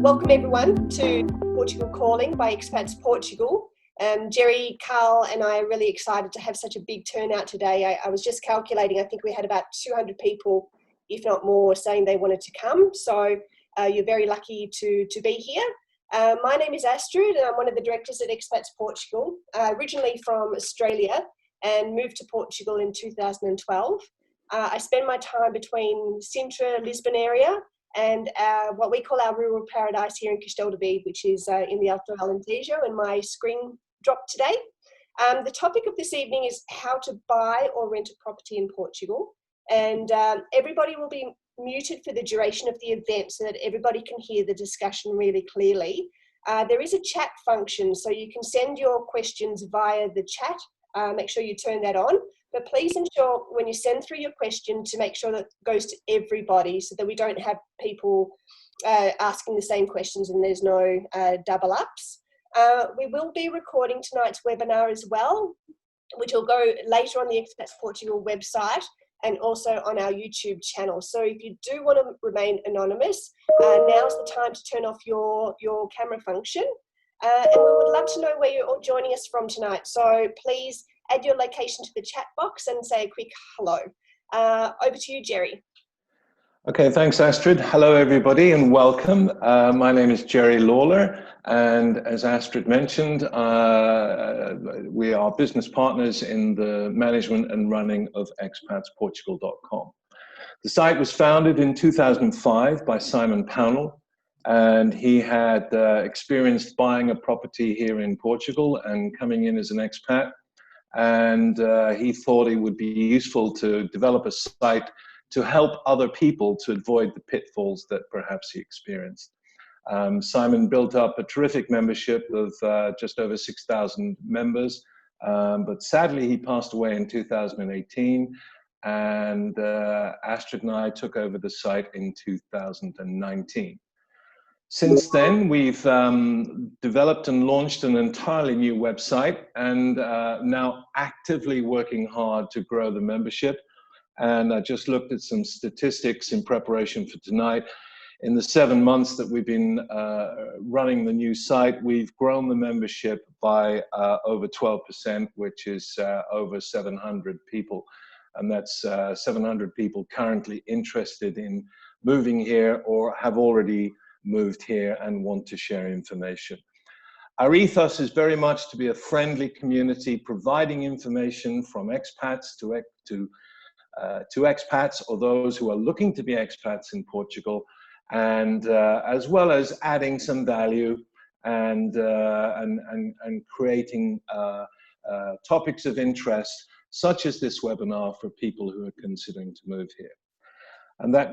Welcome everyone to Portugal Calling by Expats Portugal. Jerry, Carl and I are really excited to have such a big turnout today. I was just calculating, I think we had about 200 people, if not more, saying they wanted to come. So you're very lucky to be here. My name is Astrid and I'm one of the directors at Expats Portugal, originally from Australia and moved to Portugal in 2012. I spend my time between Sintra, Lisbon area and what we call our rural paradise here in Castelo de Vigo, which is in the Alto Alentejo, and my screen dropped today. The topic of this evening is how to buy or rent a property in Portugal, and everybody will be muted for the duration of the event so that everybody can hear the discussion really clearly. There is a chat function, so you can send your questions via the chat. Make sure you turn that on. But please ensure when you send through your question to make sure that it goes to everybody so that we don't have people asking the same questions and there's no double ups. We will be recording tonight's webinar as well, which will go later on the Expats Portugal website and also on our YouTube channel. So if you do want to remain anonymous, now's the time to turn off your camera function. And we would love to know where you're all joining us from tonight. So please add your location to the chat box and say a quick hello. Over to you, Jerry. Okay, thanks, Astrid. Hello, everybody, and welcome. My name is Jerry Lawler, and as Astrid mentioned, we are business partners in the management and running of ExpatsPortugalcom. The site was founded in 2005 by Simon Pownell, and he had experienced buying a property here in Portugal and coming in as an expat. And he thought it would be useful to develop a site to help other people to avoid the pitfalls that perhaps he experienced. Simon built up a terrific membership of just over 6,000 members, but sadly he passed away in 2018, and Astrid and I took over the site in 2019. Since then, we've developed and launched an entirely new website and now actively working hard to grow the membership. And I just looked at some statistics in preparation for tonight. In the 7 months that we've been running the new site, we've grown the membership by over 12%, which is over 700 people. And that's 700 people currently interested in moving here or have already moved here and want to share information. Our ethos is very much to be a friendly community, providing information from expats to expats or those who are looking to be expats in Portugal, and as well as adding some value and creating topics of interest, such as this webinar for people who are considering to move here. And that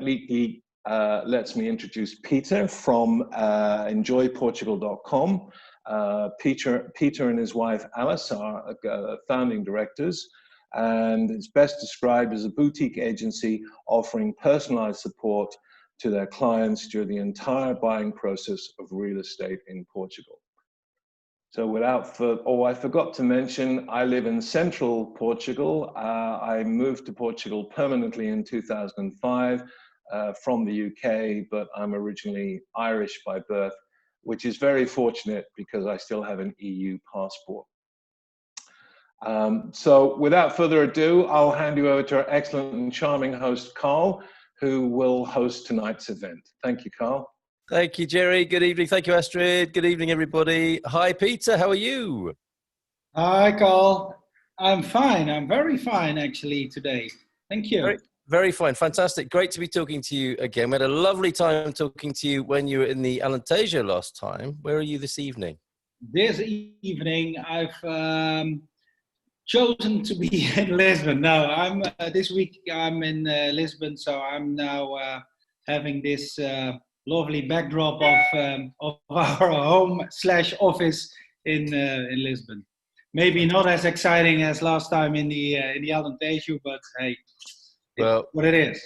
lets me introduce Pieter from enjoyportugal.com. Pieter and his wife Alice are founding directors, and it's best described as a boutique agency offering personalized support to their clients during the entire buying process of real estate in Portugal. So I forgot to mention, I live in central Portugal. I moved to Portugal permanently in 2005. From the UK, but I'm originally Irish by birth, which is very fortunate because I still have an EU passport. So without further ado, I'll hand you over to our excellent and charming host, Carl, who will host tonight's event. Thank you, Carl. Thank you, Jerry. Good evening. Thank you, Astrid. Good evening, everybody. Hi, Pieter. How are you? Hi, Carl. I'm fine. I'm very fine, actually, today. Thank you. Very fine. Fantastic. Great to be talking to you again. We had a lovely time talking to you when you were in the Alentejo last time. Where are you this evening? This evening, I've chosen to be in Lisbon. No, this week I'm in Lisbon, so I'm now having this lovely backdrop of our home/office in Lisbon. Maybe not as exciting as last time in the Alentejo, but hey. Well, what it is.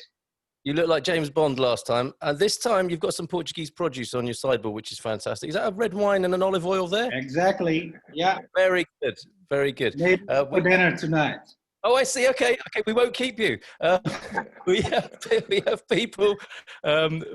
You look like James Bond last time. And this time you've got some Portuguese produce on your sideboard, which is fantastic. Is that a red wine and an olive oil there? Exactly. Yeah. Very good. Very good. Maybe for dinner tonight. Oh, I see. Okay, okay, we won't keep you. We have people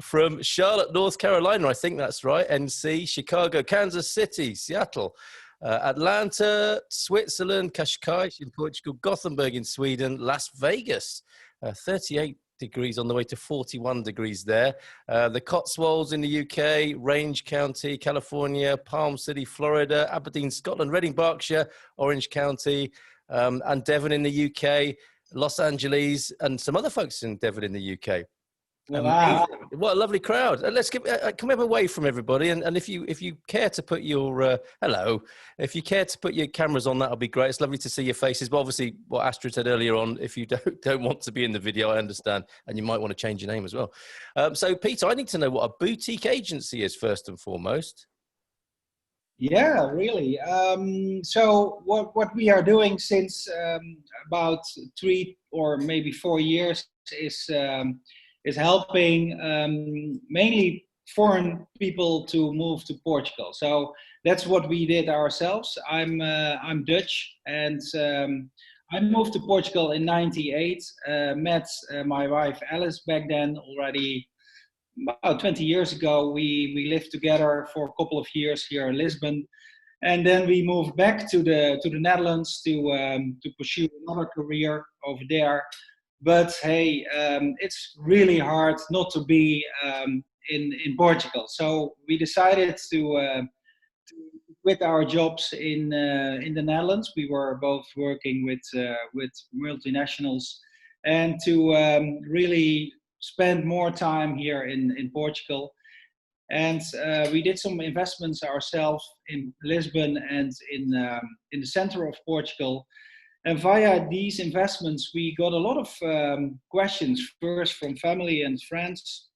from Charlotte, North Carolina. I think that's right. NC, Chicago, Kansas City, Seattle, Atlanta, Switzerland, Cascais in Portugal, Gothenburg in Sweden, Las Vegas, 38 degrees on the way to 41 degrees there. The Cotswolds in the UK, Range County, California, Palm City, Florida, Aberdeen, Scotland, Reading, Berkshire, Orange County. And Devon in the UK, Los Angeles, and some other folks in Devon in the UK. Wow. What a lovely crowd. Let's come away from everybody. And if you care to put your, hello, if you care to put your cameras on, that'll be great. It's lovely to see your faces. But obviously, what Astrid said earlier on, if you don't want to be in the video, I understand. And you might want to change your name as well. So, Peter, I need to know what a boutique agency is first and foremost. Yeah, really. So what we are doing since about 3 or maybe 4 years is helping mainly foreign people to move to Portugal. So that's what we did ourselves. I'm Dutch, and I moved to Portugal in '98. Met my wife Alice back then already. About 20 years ago, we lived together for a couple of years here in Lisbon, and then we moved back to the Netherlands to pursue another career over there. But hey, it's really hard not to be in Portugal. So we decided to quit our jobs in the Netherlands. We were both working with multinationals, and to really spend more time here in Portugal. And we did some investments ourselves in Lisbon and in the center of Portugal. And via these investments, we got a lot of questions, first from family and friends,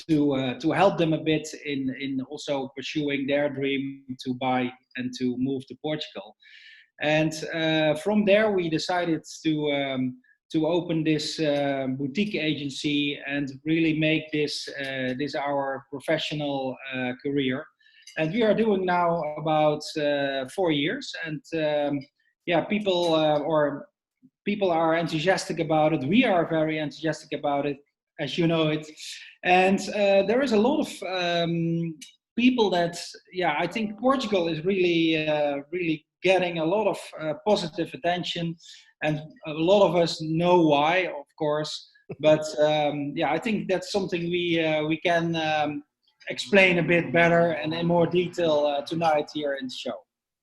to help them a bit in also pursuing their dream to buy and to move to Portugal. And from there, we decided to open this boutique agency and really make this our professional career. And we are doing now about 4 years, and yeah, people are enthusiastic about it. We are very enthusiastic about it, as you know it. And there is a lot of people that, yeah, I think Portugal is really getting a lot of positive attention. And a lot of us know why, of course, but yeah, I think that's something we can explain a bit better and in more detail tonight here in the show.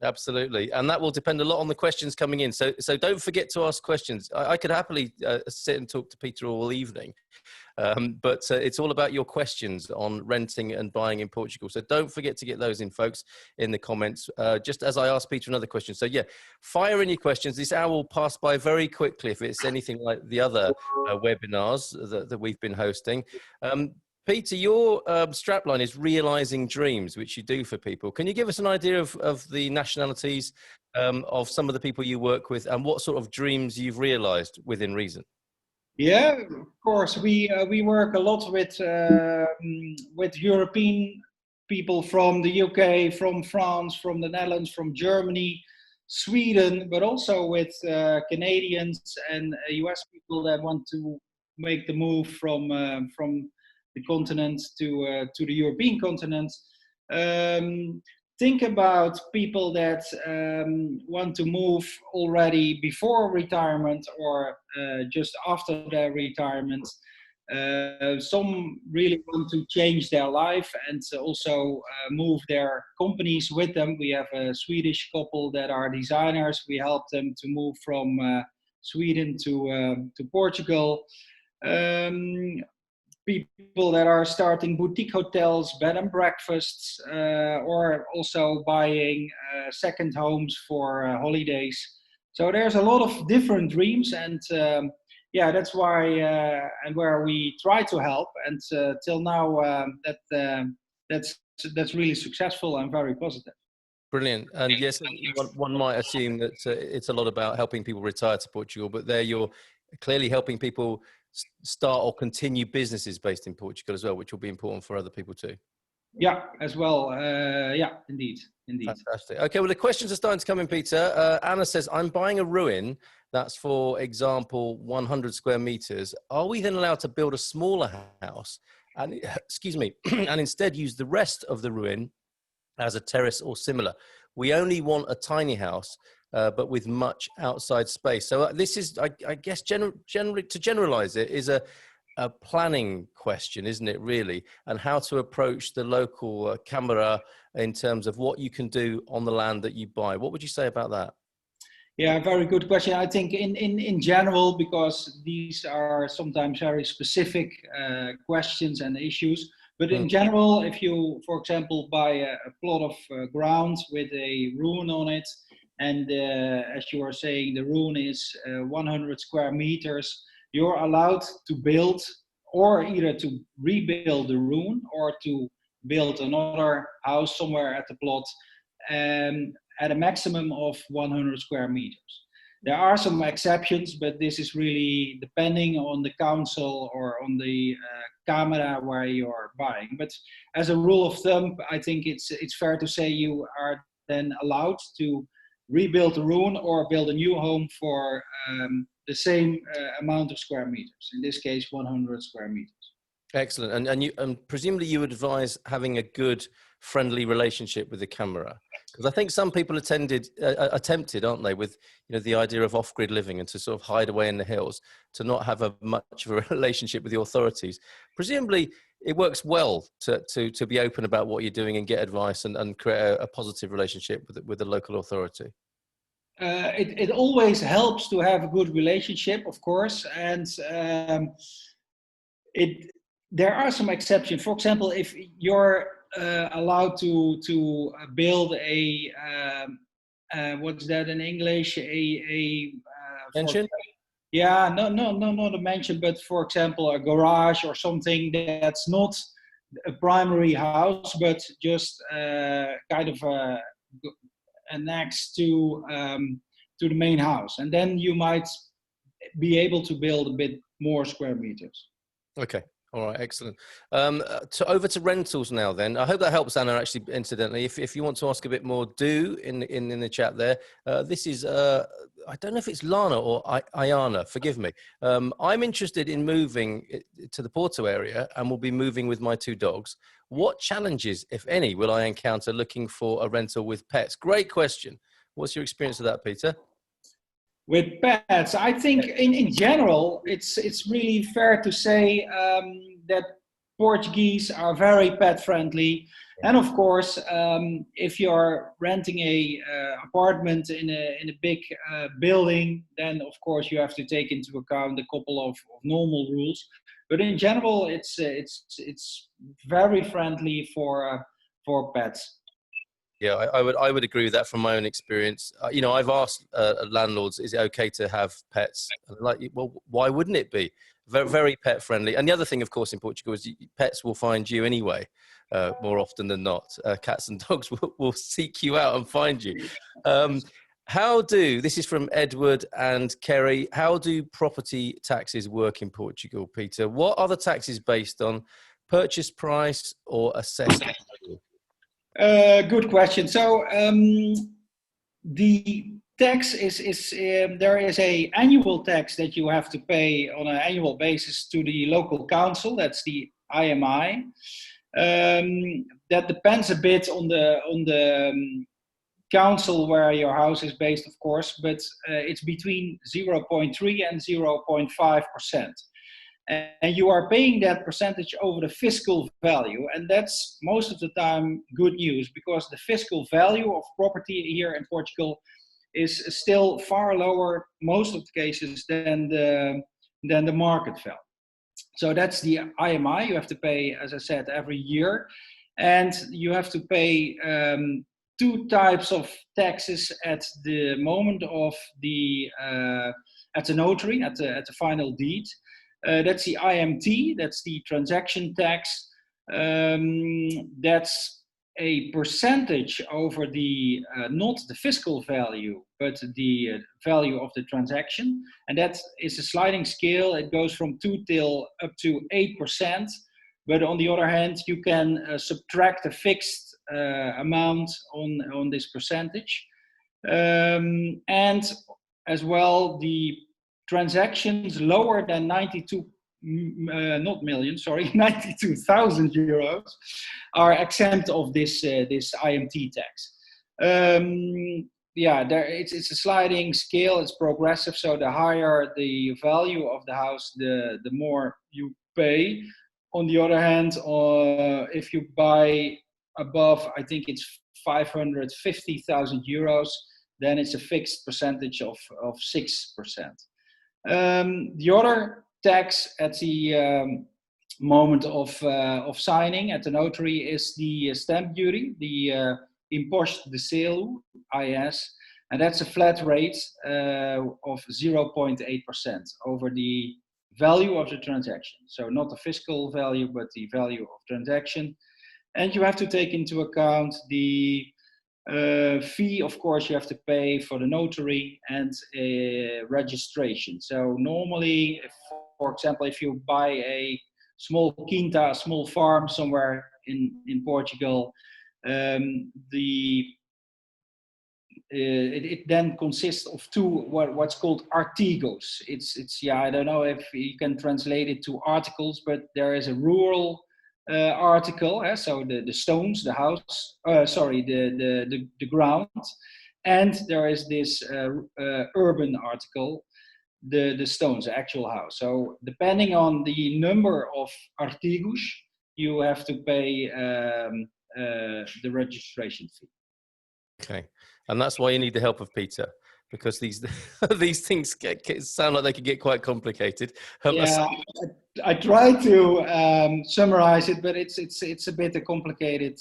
Absolutely, and that will depend a lot on the questions coming in. So don't forget to ask questions. I could happily sit and talk to Peter all evening, but it's all about your questions on renting and buying in Portugal. So don't forget to get those in, folks, in the comments, just as I asked Peter another question. So yeah, fire in your questions. This hour will pass by very quickly if it's anything like the other webinars that we've been hosting. Peter, your strapline is realizing dreams, which you do for people. Can you give us an idea of the nationalities of some of the people you work with and what sort of dreams you've realized within reason? Yeah, of course. We work a lot with European people from the UK, from France, from the Netherlands, from Germany, Sweden, but also with Canadians and US people that want to make the move from the continent to the European continent. Think about people that want to move already before retirement or just after their retirement. Some really want to change their life and also move their companies with them. We have a Swedish couple that are designers. We help them to move from Sweden to Portugal. People that are starting boutique hotels, bed and breakfasts, or also buying second homes for holidays. So there's a lot of different dreams, and yeah, that's why and where we try to help. And till now, that's really successful and very positive. Brilliant. And yes, one might assume that it's a lot about helping people retire to Portugal, but there you're clearly helping people start or continue businesses based in Portugal as well, which will be important for other people too. Yeah, as well. Yeah, indeed. Fantastic. Okay, well, the questions are starting to come in, Peter. Anna says, I'm buying a ruin that's, for example, 100 square meters. Are we then allowed to build a smaller house and, excuse me, and instead use the rest of the ruin as a terrace or similar? We only want a tiny house, but with much outside space. So this is, I guess, generally, to generalize it, is a planning question, isn't it, really? And how to approach the local camera in terms of what you can do on the land that you buy. What would you say about that? Yeah, very good question. I think in general, because these are sometimes very specific questions and issues, but in general, if you, for example, buy a plot of ground with a ruin on it, and as you are saying, the ruin is 100 square meters, you're allowed to build, or either to rebuild the ruin or to build another house somewhere at the plot, at a maximum of 100 square meters. There are some exceptions, but this is really depending on the council or on the camera where you're buying. But as a rule of thumb, I think it's fair to say you are then allowed to rebuild the ruin or build a new home for the same amount of square meters. In this case, 100 square meters. Excellent. And presumably you advise having a good, friendly relationship with the camera, because I think some people attempted, aren't they, with the idea of off-grid living and to sort of hide away in the hills, to not have much of a relationship with the authorities. Presumably it works well to be open about what you're doing and get advice and create a positive relationship with the local authority. It always helps to have a good relationship, of course, and there are some exceptions. For example, if you're allowed to build a what's that in English? Mansion? Yeah, no, not a mansion, but for example, a garage or something that's not a primary house, but just kind of next to the main house, and then you might be able to build a bit more square meters. Okay. All right, excellent. Over to rentals now then. I hope that helps, Anna, actually, incidentally. If you want to ask a bit more, do in the chat there. This is, I don't know if it's Lana or Ayana, forgive me. I'm interested in moving to the Porto area and will be moving with my 2 dogs. What challenges, if any, will I encounter looking for a rental with pets? Great question. What's your experience of that, Peter? With pets, I think in general, it's really fair to say that Portuguese are very pet friendly. And of course, if you're renting a apartment in a big building, then of course you have to take into account a couple of normal rules. But in general, it's very friendly for pets. Yeah, I would agree with that from my own experience. I've asked landlords, is it okay to have pets? And like, well, why wouldn't it be? Very, very pet friendly. And the other thing, of course, in Portugal is pets will find you anyway, more often than not. Cats and dogs will seek you out and find you. This is from Edward and Kerry, how do property taxes work in Portugal, Peter? What are the taxes based on? Purchase price or assessed value? Good question. So the tax is there is a annual tax that you have to pay on an annual basis to the local council. That's the IMI. That depends a bit on the council where your house is based, of course, but it's between 0.3 and 0.5%. And you are paying that percentage over the fiscal value. And that's most of the time good news, because the fiscal value of property here in Portugal is still far lower, most of the cases, than the market value. So that's the IMI. You have to pay, as I said, every year. And you have to pay 2 types of taxes at the moment of at the notary, at the final deed. That's the IMT, that's the transaction tax. That's a percentage over the, not the fiscal value, but the value of the transaction. And that is a sliding scale. It goes from 2 till up to 8%. But on the other hand, you can subtract a fixed amount on this percentage. And as well, the transactions lower than 92,000 euros are exempt of this IMT tax. Yeah, it's a sliding scale. It's progressive. So the higher the value of the house, the more you pay. On the other hand, if you buy above, I think it's 550,000 euros, then it's a fixed percentage of 6%. The other tax at the moment of signing at the notary is the stamp duty, the impost de selo, IS, and that's a flat rate of 0.8% over the value of the transaction. So not the fiscal value, but the value of transaction. And you have to take into account the fee, of course, you have to pay for the notary and registration. So normally, for example, if you buy a small quinta, a small farm somewhere in Portugal, it then consists of two what's called artigos. It's yeah, I don't know if you can translate it to articles, but there is a rural article, so the stones, the house, the ground, and there is this urban article, the stones, the actual house. So depending on the number of artigos, you have to pay the registration fee. Okay, and that's why you need the help of Pieter, because these these things sound like they can get quite complicated. Yeah, I try to summarize it, but it's a bit a complicated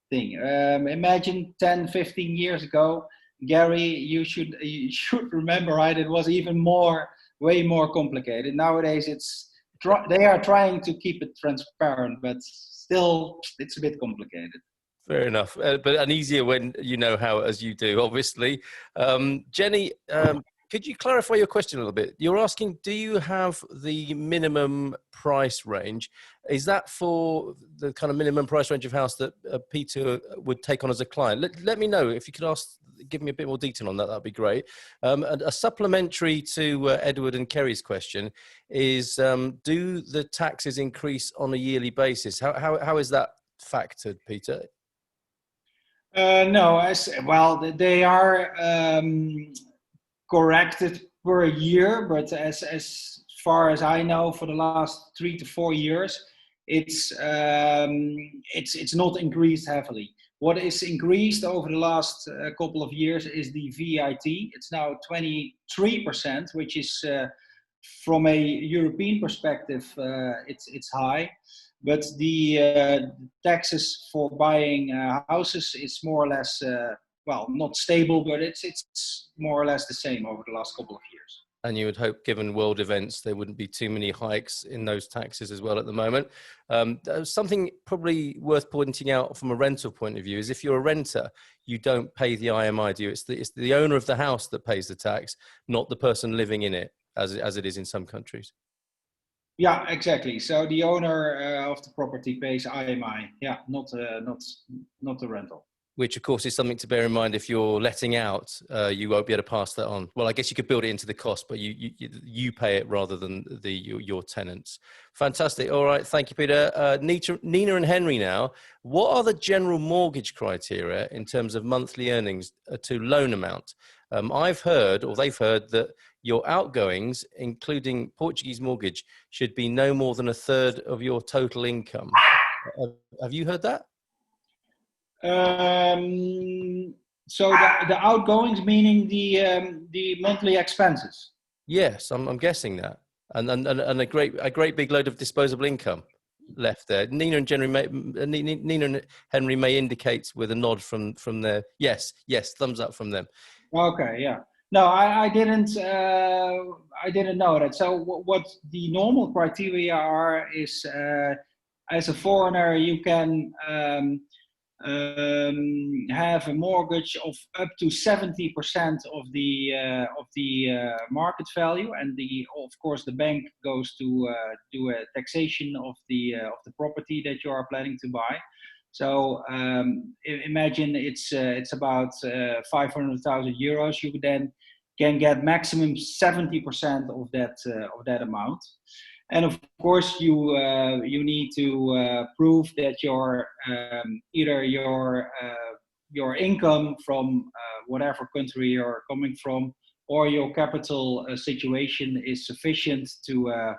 thing. Imagine 10, 15 years ago, Gary, you should remember, right? It was even way more complicated. Nowadays, they are trying to keep it transparent, but still, it's a bit complicated. Fair enough, but an easier when you know how, as you do, obviously. Jenny, could you clarify your question a little bit? You're asking, do you have the minimum price range? Is that for the kind of minimum price range of house that Pieter would take on as a client? Let me know if you could give me a bit more detail on that. That'd be great. And a supplementary to Edward and Kerry's question is, do the taxes increase on a yearly basis? How is that factored, Pieter? No, they are corrected per year, but as far as I know, for the last 3 to 4 years, it's not increased heavily. What is increased over the last couple of years is the VAT. It's now 23%, which is from a European perspective, it's high. But the taxes for buying houses is more or less, not stable, but it's more or less the same over the last couple of years. And you would hope, given world events, there wouldn't be too many hikes in those taxes as well at the moment. Something probably worth pointing out from a rental point of view is if you're a renter, you don't pay the IMI, do you? It's the owner of the house that pays the tax, not the person living in it, as it is in some countries. Yeah, exactly. So the owner of the property pays IMI. Yeah, not the rental. Which, of course, is something to bear in mind. If you're letting out, you won't be able to pass that on. Well, I guess you could build it into the cost, but you pay it rather than your tenants. Fantastic. All right. Thank you, Pieter. Nina and Henry now. What are the general mortgage criteria in terms of monthly earnings to loan amount? They've heard that your outgoings, including Portuguese mortgage, should be no more than 1/3 of your total income. Have you heard that? So the outgoings, meaning the monthly expenses. Yes, I'm guessing that, and a great big load of disposable income left there. Nina and Henry may indicate with a nod from their yes, thumbs up from them. Okay, yeah. No, I didn't know that. So what the normal criteria are is, as a foreigner, you can have a mortgage of up to 70% of the market value, and of course the bank goes to do a taxation of the property that you are planning to buy. So imagine it's about 500,000 euros. You then can get maximum 70% of that amount. And of course, you need to prove that your either your income from whatever country you're coming from, or your capital situation is sufficient to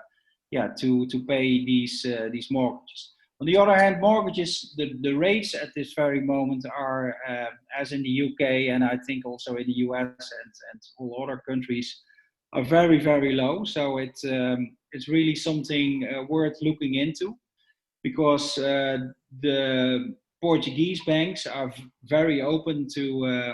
pay these mortgages. On the other hand, mortgages, the rates at this very moment are as in the UK, and I think also in the US and all other countries, are very, very low. So it's really something worth looking into, because the Portuguese banks are very open to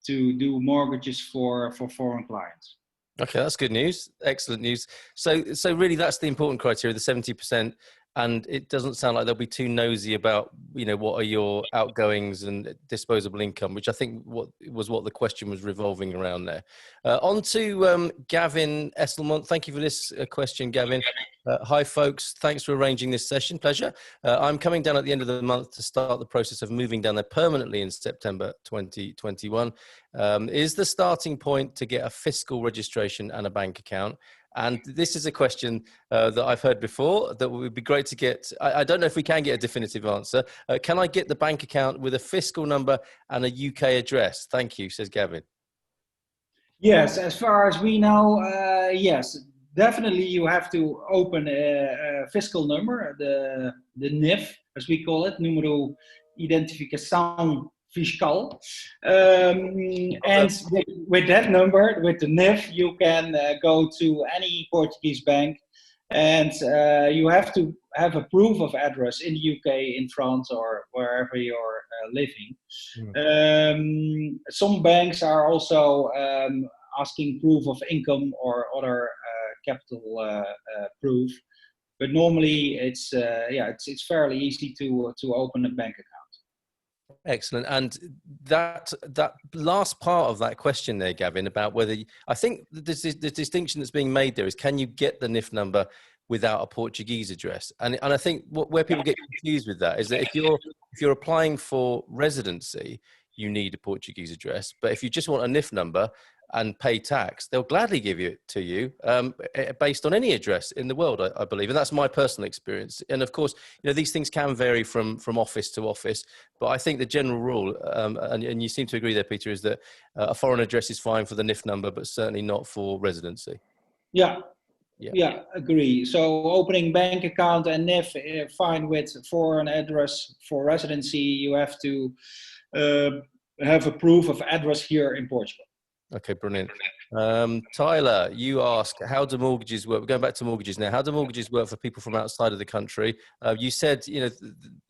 do mortgages for foreign clients. Okay, that's good news. Excellent news. So really, that's the important criteria, the 70%. And it doesn't sound like they'll be too nosy about, what are your outgoings and disposable income, which I think what the question was revolving around there. On to Gavin Esselmont. Thank you for this question, Gavin. Hi, folks. Thanks for arranging this session. Pleasure. I'm coming down at the end of the month to start the process of moving down there permanently in September 2021. Is the starting point to get a fiscal registration and a bank account? And this is a question that I've heard before that would be great to get. I don't know if we can get a definitive answer. Can I get the bank account with a fiscal number and a UK address? Thank you, says Gavin. Yes, as far as we know, yes, definitely you have to open a fiscal number, the NIF, as we call it, Número Identificação Fiscal. And with that number, with the NIF, you can go to any Portuguese bank, and you have to have a proof of address in the UK, in France, or wherever you're living. Some banks are also asking proof of income or other capital proof, but normally it's fairly easy to open a bank account. Excellent. And that last part of that question there, Gavin, about whether I think the distinction that's being made there is, can you get the NIF number without a Portuguese address? And I think where people get confused with that is that if you're applying for residency, you need a Portuguese address. But if you just want a NIF number and pay tax, they'll gladly give it to you based on any address in the world, I believe. And that's my personal experience. And of course, these things can vary from office to office. But I think the general rule, and you seem to agree there, Pieter, is that a foreign address is fine for the NIF number, but certainly not for residency. Yeah, agree. So opening bank account and NIF, fine with foreign address. For residency, you have to have a proof of address here in Portugal. Okay, brilliant. Tyler, you ask, how do mortgages work? We're going back to mortgages now. How do mortgages work for people from outside of the country? You said,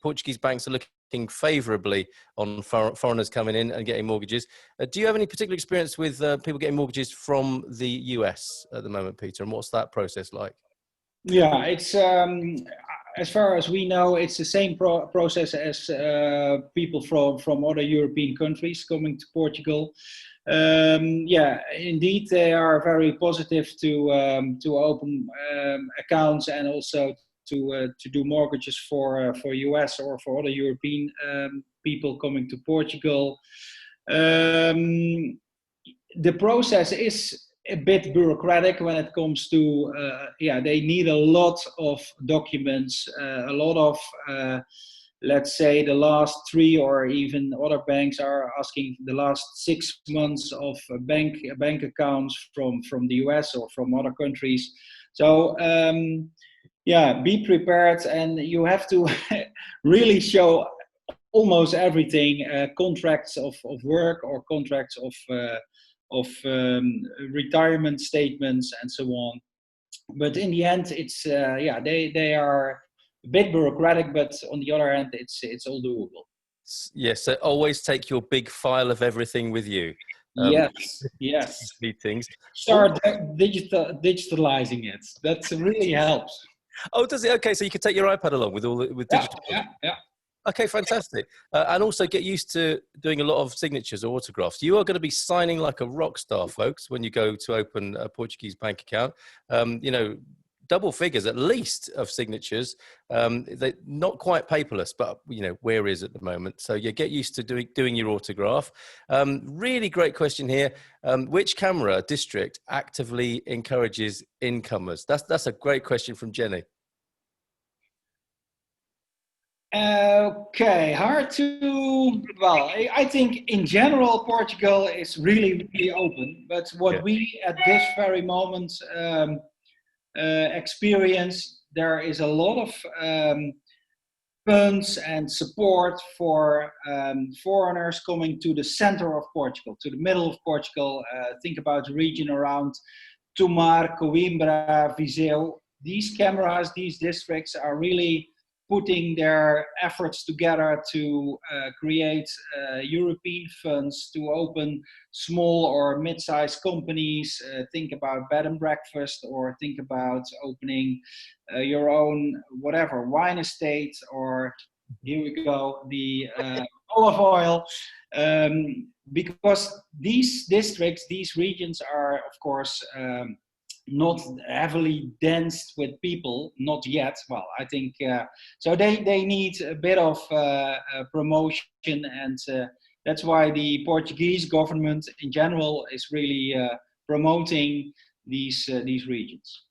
Portuguese banks are looking favourably on foreigners coming in and getting mortgages. Do you have any particular experience with people getting mortgages from the US at the moment, Pieter? And what's that process like? Yeah, it's as far as we know, it's the same process as people from other European countries coming to Portugal. Indeed, they are very positive to open accounts and also to do mortgages for US or for other European people coming to Portugal. The process is a bit bureaucratic when it comes to they need a lot of documents, a lot of let's say the last 3, or even other banks are asking the last 6 months of bank accounts from the US or from other countries. So be prepared, and you have to really show almost everything, contracts of work or contracts of retirement statements and so on. But in the end, it's they are a bit bureaucratic, but on the other hand, it's all doable. Yes, so always take your big file of everything with you. Yes. Meetings. Start digitalizing it. That really helps. Oh, does it? Okay, so you can take your iPad along with digital. Yeah. Okay, fantastic. And also get used to doing a lot of signatures or autographs. You are going to be signing like a rock star, folks, when you go to open a Portuguese bank account. You know, double figures at least of signatures. They're not quite paperless, but you know where is at the moment. So yeah, get used to doing your autograph. Really great question here. Which camera district actively encourages incomers? That's a great question from Jenny. Okay, hard to, well, I think in general Portugal is really, really open, but what we at this very moment experience, there is a lot of funds and support for foreigners coming to the center of Portugal, to the middle of Portugal. Think about the region around Tomar, Coimbra, Viseu. These cameras, these districts are really putting their efforts together to create European funds to open small or mid-sized companies. Think about bed and breakfast, or think about opening your own whatever wine estate, or here we go, the olive oil. Because these districts, these regions are of course not heavily dense with people, not yet. Well, I think so. They need a bit of promotion, and that's why the Portuguese government in general is really promoting these regions.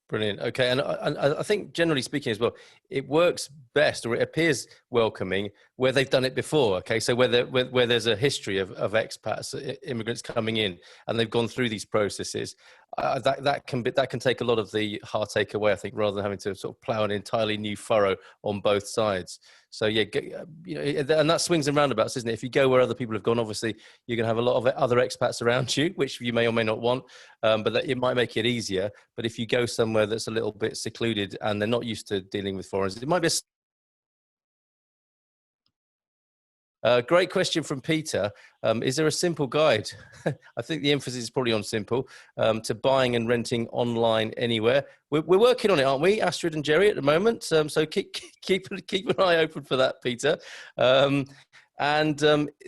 Brilliant. Okay, and I think generally speaking as well, it works best, or it appears welcoming, where they've done it before. Okay, so where there's a history of expats, immigrants coming in, and they've gone through these processes. That can take a lot of the heartache away, I think, rather than having to sort of plough an entirely new furrow on both sides. So yeah, you know, and that swings and roundabouts, isn't it? If you go where other people have gone, obviously you're going to have a lot of other expats around you, which you may or may not want, but it might make it easier. But if you go somewhere that's a little bit secluded and they're not used to dealing with foreigners, it might be great question from Peter. Is there a simple guide? I think the emphasis is probably on simple, to buying and renting online anywhere. We're working on it, aren't we, Astrid and Jerry, at the moment? So keep an eye open for that, Peter.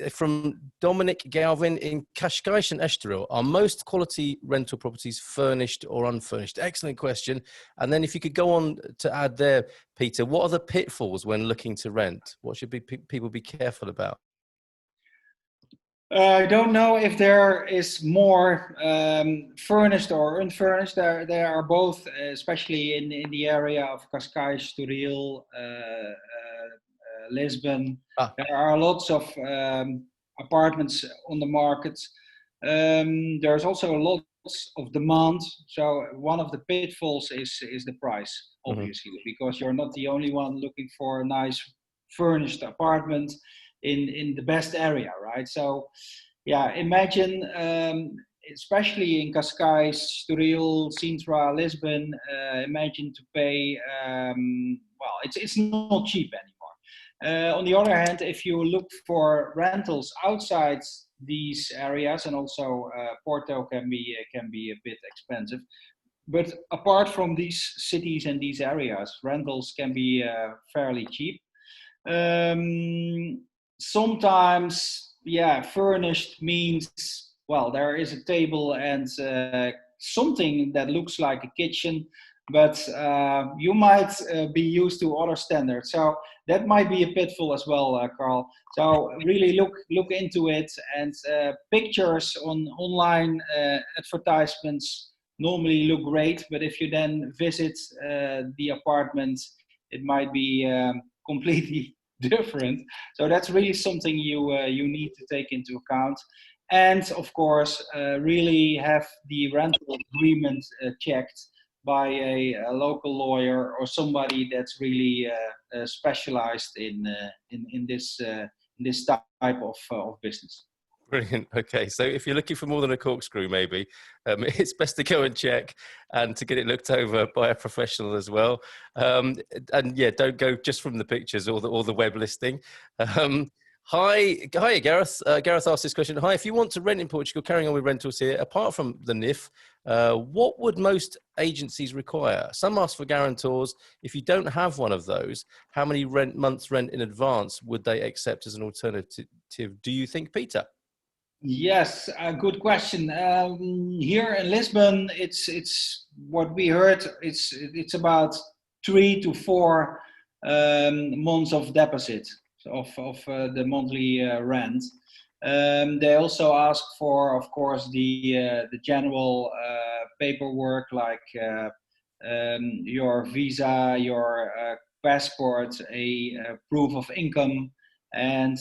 From Dominic Galvin in Cascais and Estoril, are most quality rental properties furnished or unfurnished? Excellent question. And then if you could go on to add there, Peter, what are the pitfalls when looking to rent? What should people be careful about? I don't know if there is more furnished or unfurnished. There are both, especially in the area of Cascais, Estoril, Lisbon. There are lots of apartments on the market. There's also lots of demand. So one of the pitfalls is the price, obviously, because you're not the only one looking for a nice furnished apartment in the best area, right? So yeah, imagine, especially in Cascais, Estoril, Sintra, Lisbon, imagine to pay, well, it's not cheap anymore. On the other hand, if you look for rentals outside these areas, and also Porto can be a bit expensive, but apart from these cities and these areas, rentals can be fairly cheap. Sometimes, yeah, furnished means, well, there is a table and something that looks like a kitchen, but you might be used to other standards. So that might be a pitfall as well, Carl. So really look into it, and pictures on online advertisements normally look great, but if you then visit the apartment, it might be completely different. So that's really something you need to take into account. And of course, really have the rental agreement checked by a local lawyer or somebody that's really specialized in this type of business. Brilliant. Okay, so if you're looking for more than a corkscrew, maybe it's best to go and check and to get it looked over by a professional as well. And yeah, don't go just from the pictures or the web listing. Hi, Gareth. Gareth asked this question. Hi, if you want to rent in Portugal, carrying on with rentals here, apart from the NIF, what would most agencies require? Some ask for guarantors. If you don't have one of those, how many months rent in advance would they accept as an alternative? Do you think, Peter? Yes, a good question. Here in Lisbon, it's what we heard. It's about 3 to 4 months of deposit of the monthly rent. They also ask for, of course, the general paperwork like your visa, your passport, a proof of income. And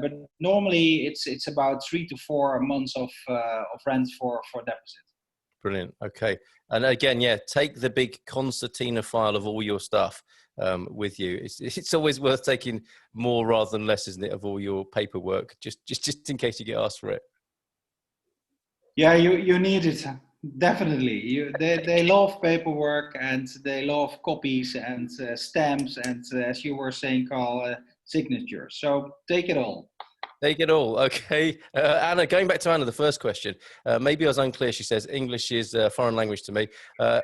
but normally it's about 3 to 4 months of rent for deposit. Brilliant. Okay. And again, yeah, take the big concertina file of all your stuff with you. It's always worth taking more rather than less, isn't it, of all your paperwork, just in case you get asked for it. Yeah, you need it. Definitely. They love paperwork and they love copies and stamps and as you were saying, Carl, signatures. So take it all. Take it all. Okay. Anna, going back to Anna, the first question, maybe I was unclear. She says, English is a foreign language to me.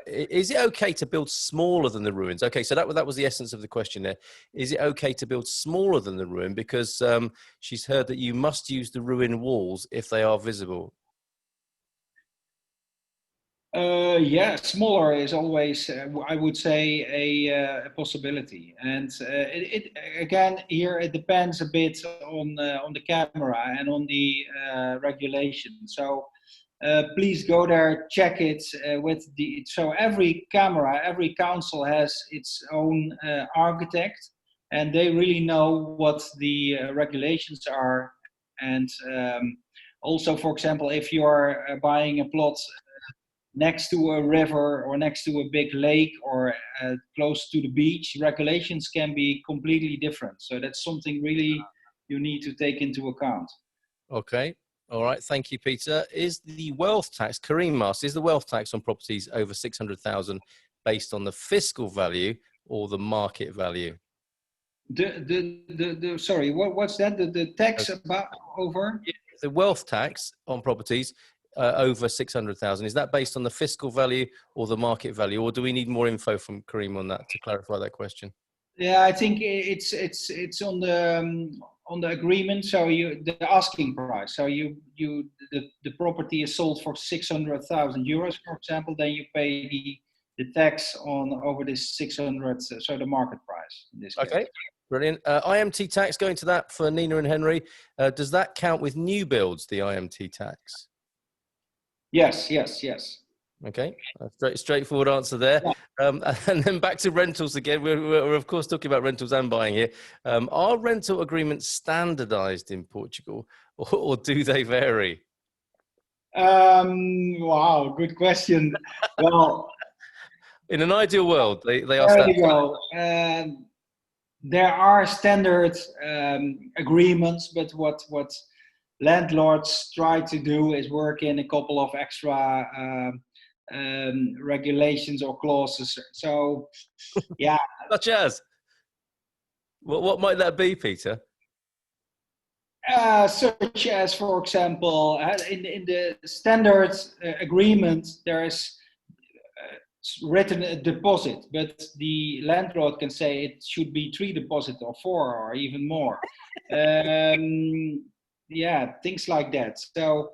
Is it okay to build smaller than the ruins? Okay, so that was the essence of the question there. Is it okay to build smaller than the ruin? Because she's heard that you must use the ruin walls if they are visible. Yeah, smaller is always, I would say, a possibility. And again, here it depends a bit on the camera and on the regulation. So please go there, check it with the. So every camera, every council has its own architect, and they really know what the regulations are. And also, for example, if you are buying a plot next to a river or next to a big lake or close to the beach, regulations can be completely different. So that's something really you need to take into account. Okay. All right. Thank you, Peter. Is the wealth tax, Kareem asks, is the wealth tax on properties over 600,000 based on the fiscal value or the market value? Sorry, what's that? The tax about over? The wealth tax on properties over 600,000, is that based on the fiscal value or the market value, or do we need more info from Kareem on that to clarify that question? Yeah, I think it's on the agreement. So the asking price. So the property is sold for 600,000 euros, for example. Then you pay the tax on over this 600. So the market price in this case. Okay. Brilliant. IMT tax, going to that for Nina and Henry. Does that count with new builds, the IMT tax? Yes. Okay, straightforward answer there. Yeah. And then back to rentals again. We're of course talking about rentals and buying here. Are rental agreements standardized in Portugal, or do they vary? Wow, good question. Well, in an ideal world, they are there you go. There are standard agreements, but what landlords try to do is work in a couple of extra regulations or clauses. So, yeah. Such as? What might that be, Peter? Such as, for example, in the standard agreement, there is written a deposit, but the landlord can say it should be 3 deposits or 4 or even more. Yeah, things like that. So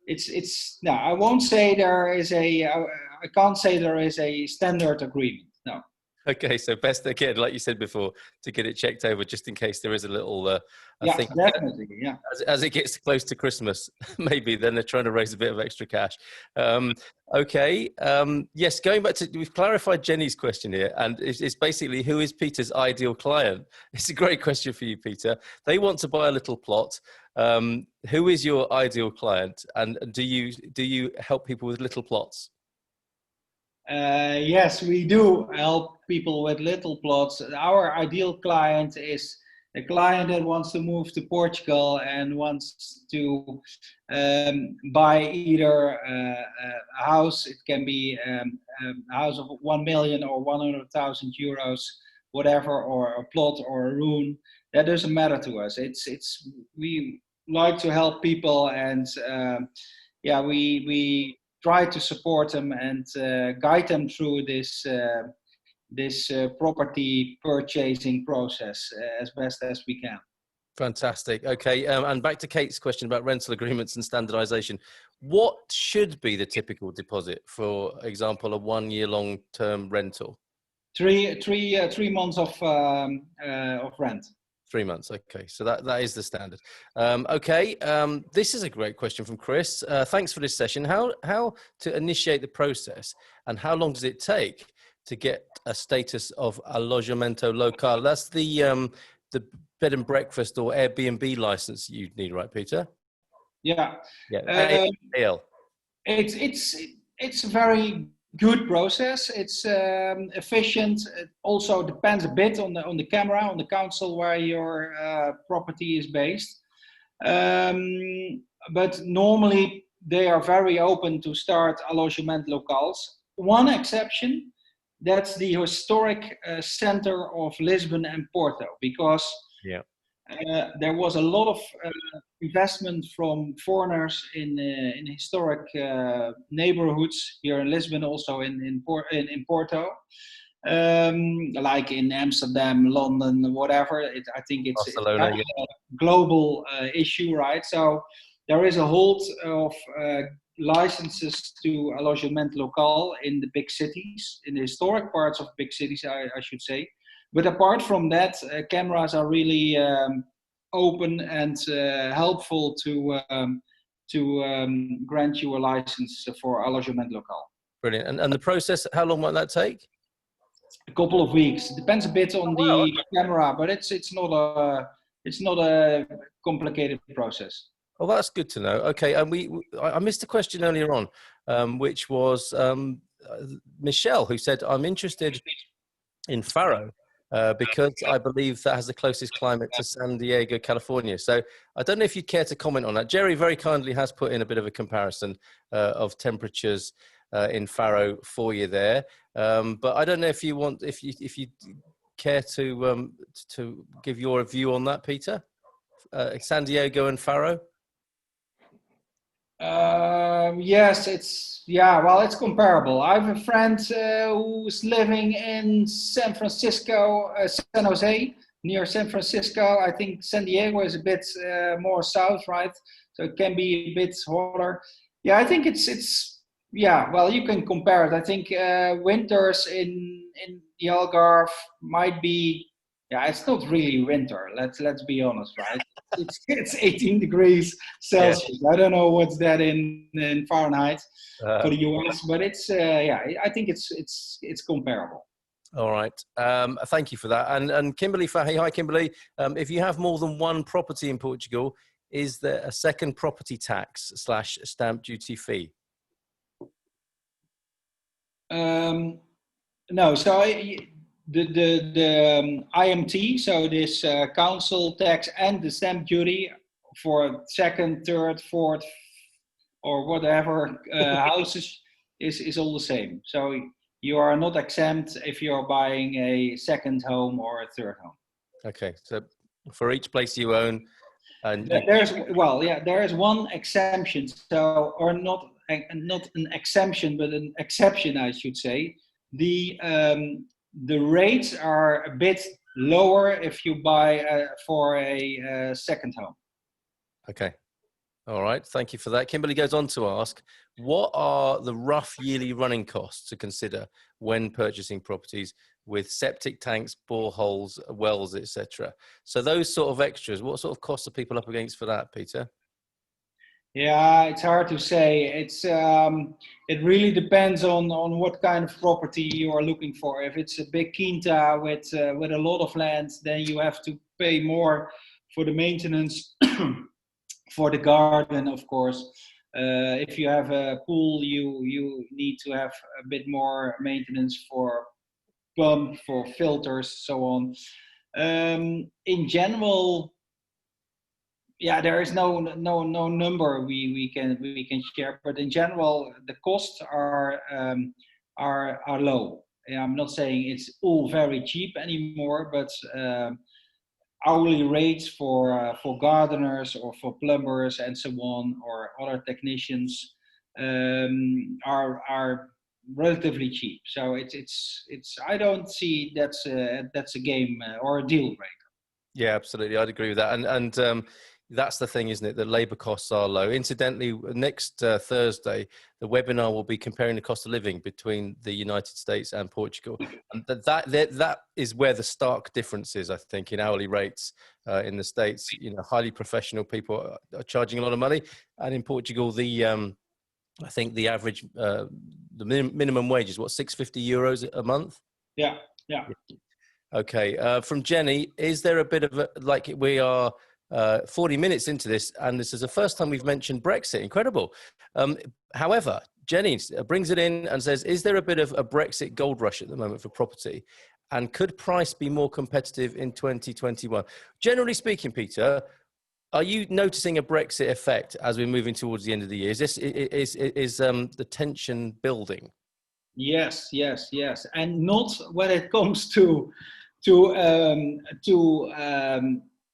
it's no, I won't say there is I can't say there is a standard agreement. No. Okay, so best again, like you said before, to get it checked over just in case there is a little. Yeah, definitely. Yeah. As it gets close to Christmas, maybe then they're trying to raise a bit of extra cash. Okay. Yes, going back to, we've clarified Jenny's question here, and it's basically, who is Peter's ideal client? It's a great question for you, Peter. They want to buy a little plot. Who is your ideal client, and do you help people with little plots? Yes, we do help people with little plots. Our ideal client is a client that wants to move to Portugal and wants to buy either a house. It can be a house of 1 million or 100,000 euros whatever, or a plot or a room. That doesn't matter to us. We like to help people, and we try to support them and guide them through this property purchasing process as best as we can. Fantastic. Okay, and back to Kate's question about rental agreements and standardization. What should be the typical deposit, for example, a 1 year long term rental? 3 months of rent. 3 months. Okay, so that is the standard. This is a great question from Chris. Thanks for this session. How to initiate the process, and how long does it take to get a status of alojamento local? That's the bed and breakfast or Airbnb license you need, right, Pieter? Yeah. AL. It's a very good process. It's efficient. It also depends a bit on the camera, on the council where your property is based. But normally they are very open to start alojament locals. One exception, that's the historic center of Lisbon and Porto, because there was a lot of investment from foreigners in historic neighborhoods here in Lisbon, also in Porto, like in Amsterdam, London, whatever. I think it's Barcelona, a global issue, right? So there is a hold of licenses to alojament local in the big cities, in the historic parts of big cities, I should say. But apart from that, cameras are really open and helpful to grant you a license for alojament local. Brilliant. And the process, how long might that take? A couple of weeks. It depends a bit on the camera, but it's not a complicated process. Oh, that's good to know. Okay, and I missed a question earlier on, which was Michelle, who said, I'm interested in Faro because I believe that has the closest climate to San Diego, California. So I don't know if you'd care to comment on that. Jerry very kindly has put in a bit of a comparison of temperatures in Faro for you there. But I don't know if you care to give your view on that, Pieter? San Diego and Faro? Yes, it's comparable. I have a friend who's living in San Francisco, San Jose, near San Francisco. I think San Diego is a bit more south, right? So it can be a bit hotter. Yeah, I think well, you can compare it. I think winters in the Algarve might be, it's not really winter. Let's be honest, right? It's 18 degrees Celsius. Yeah. I don't know what's that in Fahrenheit for the US, but it's I think it's comparable. All right. Thank you for that. And Kimberly Fahy, hi Kimberly. If you have more than one property in Portugal, is there a second property tax / stamp duty fee? No. So the IMT, so this council tax and the stamp duty for second, third, fourth, or whatever houses is all the same. So you are not exempt if you're buying a second home or a third home. Okay, so for each place you own, and there is one exemption. So, or not an exemption, but an exception, I should say. The rates are a bit lower if you buy for a second home. Okay. All right. Thank you for that. Kimberly goes on to ask, what are the rough yearly running costs to consider when purchasing properties with septic tanks, boreholes, wells, etc.? So those sort of extras, what sort of costs are people up against for that, Pieter? Yeah, it's hard to say. It really depends on what kind of property you are looking for. If it's a big quinta with a lot of land, then you have to pay more for the maintenance, for the garden, of course. If you have a pool, you need to have a bit more maintenance for pump, for filters, so on. In general, there is no number we can share, but in general the costs are low. I'm not saying it's all very cheap anymore, but hourly rates for gardeners or for plumbers and so on, or other technicians, are relatively cheap. So it's I don't see that's a game or a deal breaker. Yeah, absolutely. I'd agree with that. And that's the thing, isn't it? That labour costs are low. Incidentally, next Thursday, the webinar will be comparing the cost of living between the United States and Portugal. And that is where the stark difference is, I think, in hourly rates in the States. You know, highly professional people are charging a lot of money. And in Portugal, I think the average, the minimum wage is what, €650 a month? Yeah, yeah. Okay. From Jenny, is there a bit of a, like, we are 40 minutes into this, and this is the first time we've mentioned Brexit. Incredible. However, Jenny brings it in and says, is there a bit of a Brexit gold rush at the moment for property? And could price be more competitive in 2021? Generally speaking, Pieter, are you noticing a Brexit effect as we're moving towards the end of the year? Is the tension building? Yes, and not when it comes to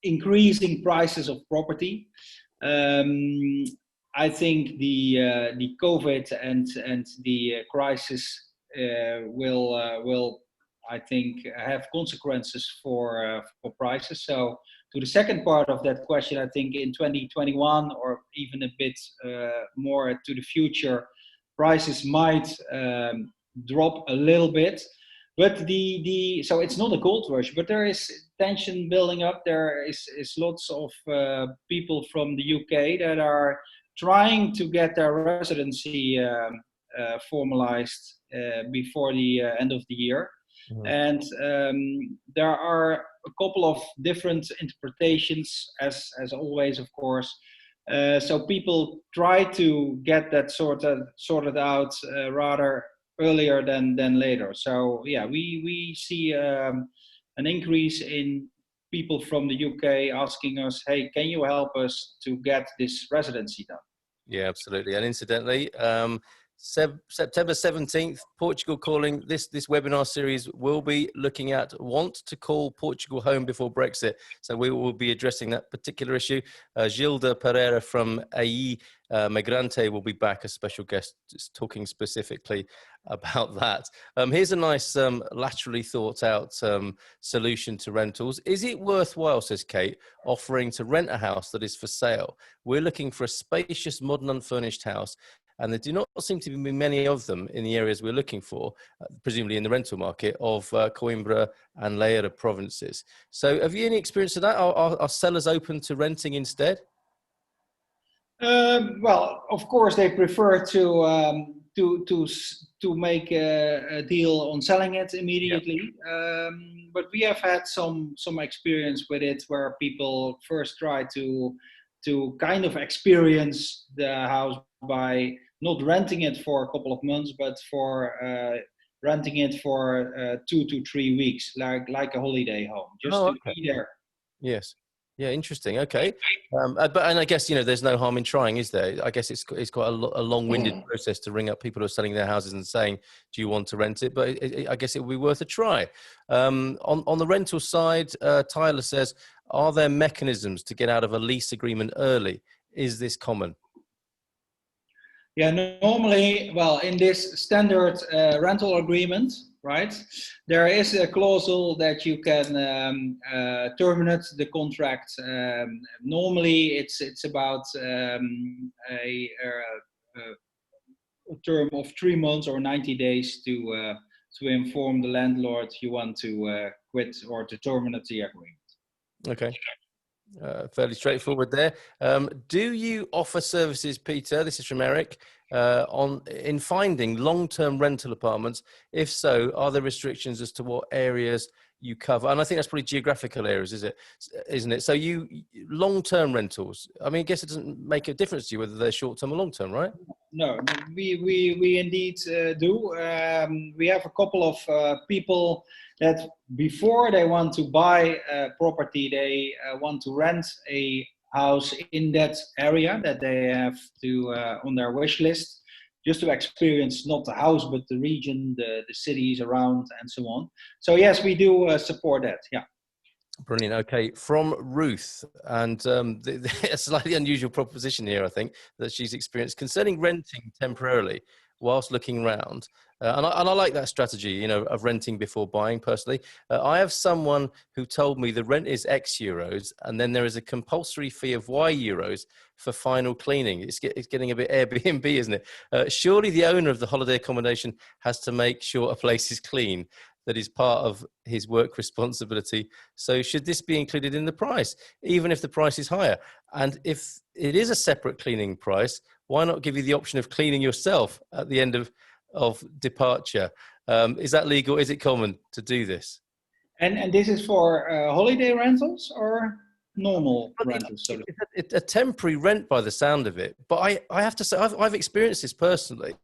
increasing prices of property. I think the COVID and the crisis will I think have consequences for prices. So to the second part of that question, I think in 2021 or even a bit more to the future, prices might drop a little bit. But so it's not a gold rush, but there is tension building up. There is lots of people from the UK that are trying to get their residency formalized before the end of the year. Mm-hmm. And there are a couple of different interpretations, as always, of course. So people try to get that sorted out rather earlier than later. So yeah, we see an increase in people from the UK asking us, hey, can you help us to get this residency done? Yeah, absolutely. And incidentally, September 17th, Portugal Calling, this webinar series will be looking at want to call Portugal home before Brexit. So we will be addressing that particular issue. Gilda Pereira from AE Migrante will be back as special guest, talking specifically about that. Here's a nice laterally thought out solution to rentals. Is it worthwhile, says Kate, offering to rent a house that is for sale? We're looking for a spacious, modern, unfurnished house, and there do not seem to be many of them in the areas we're looking for, presumably in the rental market of Coimbra and Lleida provinces. So have you any experience of that? Are sellers open to renting instead? Well, of course, they prefer to make a deal on selling it immediately. Yep. But we have had some experience with it where people first try to kind of experience the house by not renting it for a couple of months, but for renting it for 2 to 3 weeks, like a holiday home, just to be there. Yes. Yeah, interesting. Okay. But I guess, there's no harm in trying, is there? I guess it's quite a long-winded process to ring up people who are selling their houses and saying, do you want to rent it? But I guess it would be worth a try. On the rental side, Tyler says, are there mechanisms to get out of a lease agreement early? Is this common? Yeah, normally, well, in this standard rental agreement, right, there is a clause that you can terminate the contract. Normally, it's about a term of 3 months or 90 days to inform the landlord you want to quit or to terminate the agreement. Okay. Fairly straightforward there. Do you offer services, Pieter? This is from Eric. In finding long-term rental apartments? If so, are there restrictions as to what areas you cover? And I think that's probably geographical areas, isn't it? So long-term rentals, I mean, I guess it doesn't make a difference to you whether they're short-term or long-term, right? No, we indeed do. We have a couple of people that before they want to buy a property, they want to rent a house in that area that they have to on their wish list. just to experience not the house but the region, the cities around, and so on. So yes, we do support that. Yeah. Brilliant. Okay, from Ruth, and a slightly unusual proposition here, I think, that she's experienced concerning renting temporarily whilst looking around. And I like that strategy, you know, of renting before buying personally. I have someone who told me the rent is X euros, and then there is a compulsory fee of Y euros for final cleaning. It's getting a bit Airbnb, isn't it? Surely the owner of the holiday accommodation has to make sure a place is clean. That is part of his work responsibility. So should this be included in the price, even if the price is higher? And if it is a separate cleaning price, why not give you the option of cleaning yourself at the end of departure? Is that legal? Is it common to do this? And this is for holiday rentals or normal rentals? It's a temporary rent by the sound of it. But I have to say, I've experienced this personally.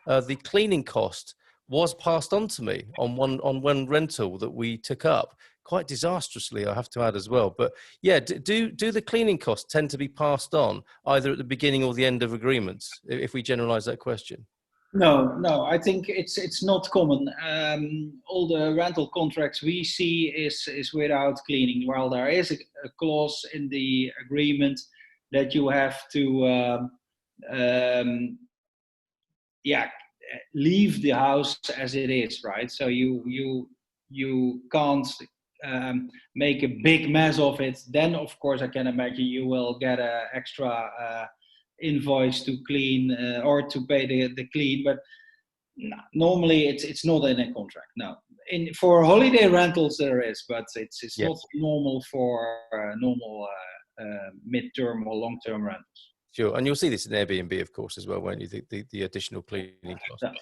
The cleaning cost was passed on to me on one rental that we took up, quite disastrously, I have to add as well. But yeah, do the cleaning costs tend to be passed on either at the beginning or the end of agreements, if we generalize that question? No, I think it's not common. All the rental contracts we see is without cleaning. While there is a clause in the agreement that you have to leave the house as it is, right? So you can't make a big mess of it. Then of course I can imagine you will get an extra invoice to clean or to pay the clean, but normally it's not in a contract. No, for holiday rentals there is, but it's yes, not normal for normal mid-term or long-term rentals. Sure, and you'll see this in Airbnb, of course, as well, won't you? The additional cleaning cost. Yeah.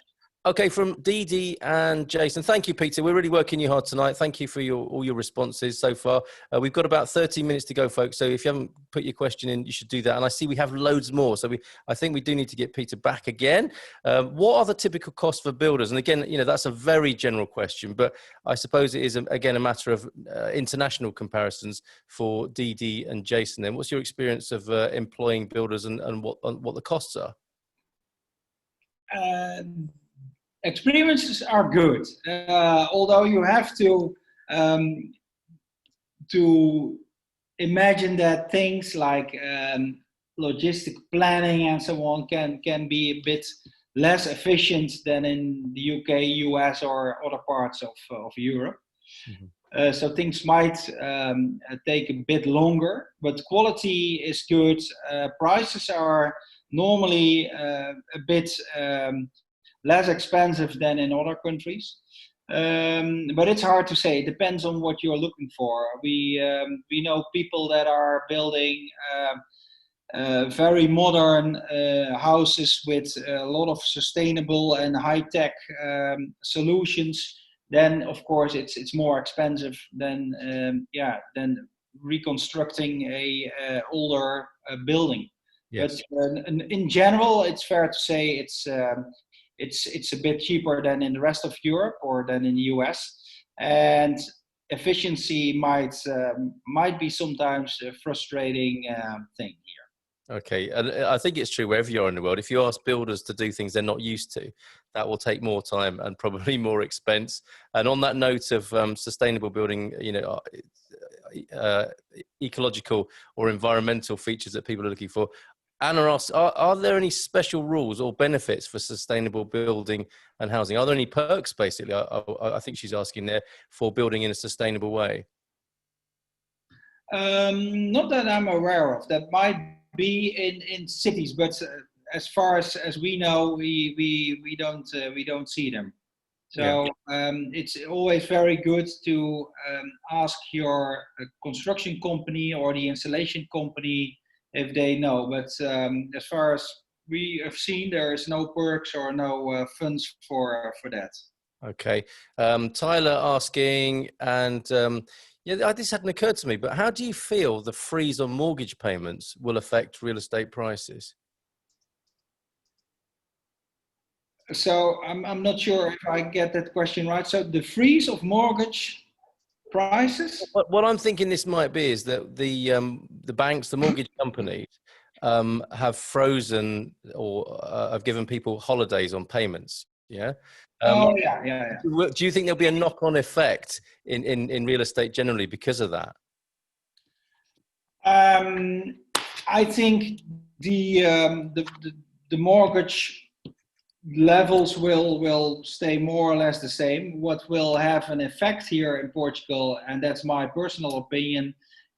Okay, from Dee and Jason. Thank you, Pieter. We're really working you hard tonight. Thank you for all your responses so far. We've got about 30 minutes to go, folks. So if you haven't put your question in, you should do that. And I see we have loads more. So I think we do need to get Pieter back again. What are the typical costs for builders? And again, you know, that's a very general question, but I suppose it is, again, a matter of international comparisons for Dee and Jason. Then what's your experience of employing builders and what the costs are? Experiences are good, although you have to imagine that things like logistic planning and so on can be a bit less efficient than in the UK, US, or other parts of Europe. Mm-hmm. So things might take a bit longer, but quality is good. Prices are normally a bit less expensive than in other countries, but it's hard to say. It depends on what you're looking for. We know people that are building very modern houses with a lot of sustainable and high-tech solutions. Then of course it's more expensive than reconstructing a older building. Yes. But in general, it's fair to say it's a bit cheaper than in the rest of Europe or than in the US, and efficiency might be sometimes a frustrating thing here. Okay, and I think it's true wherever you are in the world. If you ask builders to do things they're not used to, that will take more time and probably more expense. And on that note of sustainable building, you know, ecological or environmental features that people are looking for, Anna asks, are there any special rules or benefits for sustainable building and housing? Are there any perks, basically, I think she's asking there, for building in a sustainable way? Not that I'm aware of. That might be in cities, but as far as we know, we don't see them. So it's always very good to ask your construction company or the installation company if they know, but as far as we have seen, there is no perks or no funds for that. Okay, Tyler asking, and this hadn't occurred to me, but how do you feel the freeze on mortgage payments will affect real estate prices? So I'm not sure if I get that question right. So the freeze of mortgage prices? What I'm thinking this might be is that the banks, the mortgage companies, have frozen or have given people holidays on payments. Yeah. Yeah. Do you think there'll be a knock-on effect in real estate generally because of that? I think the mortgage levels will stay more or less the same. What will have an effect here in Portugal, and that's my personal opinion,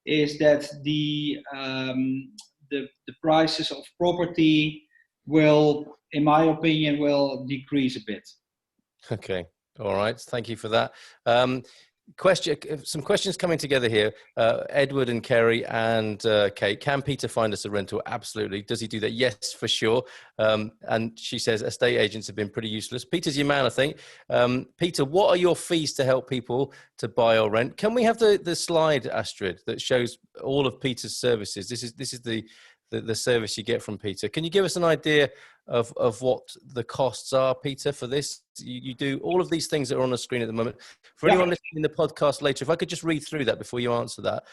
is that the prices of property will, in my opinion, will decrease a bit. Okay. All right. Thank you for that. Some questions coming together here. Edward and Kerry and Kate, can Pieter find us a rental? Absolutely. Does he do that? Yes, for sure. And she says estate agents have been pretty useless. Pieter's your man, I think. Pieter, what are your fees to help people to buy or rent? Can we have the slide, Astrid, that shows all of Pieter's services? This is the service you get from Pieter. Can you give us an idea of what the costs are, Pieter, for this? You do all of these things that are on the screen at the moment. For anyone listening in the podcast later, if I could just read through that before you answer that.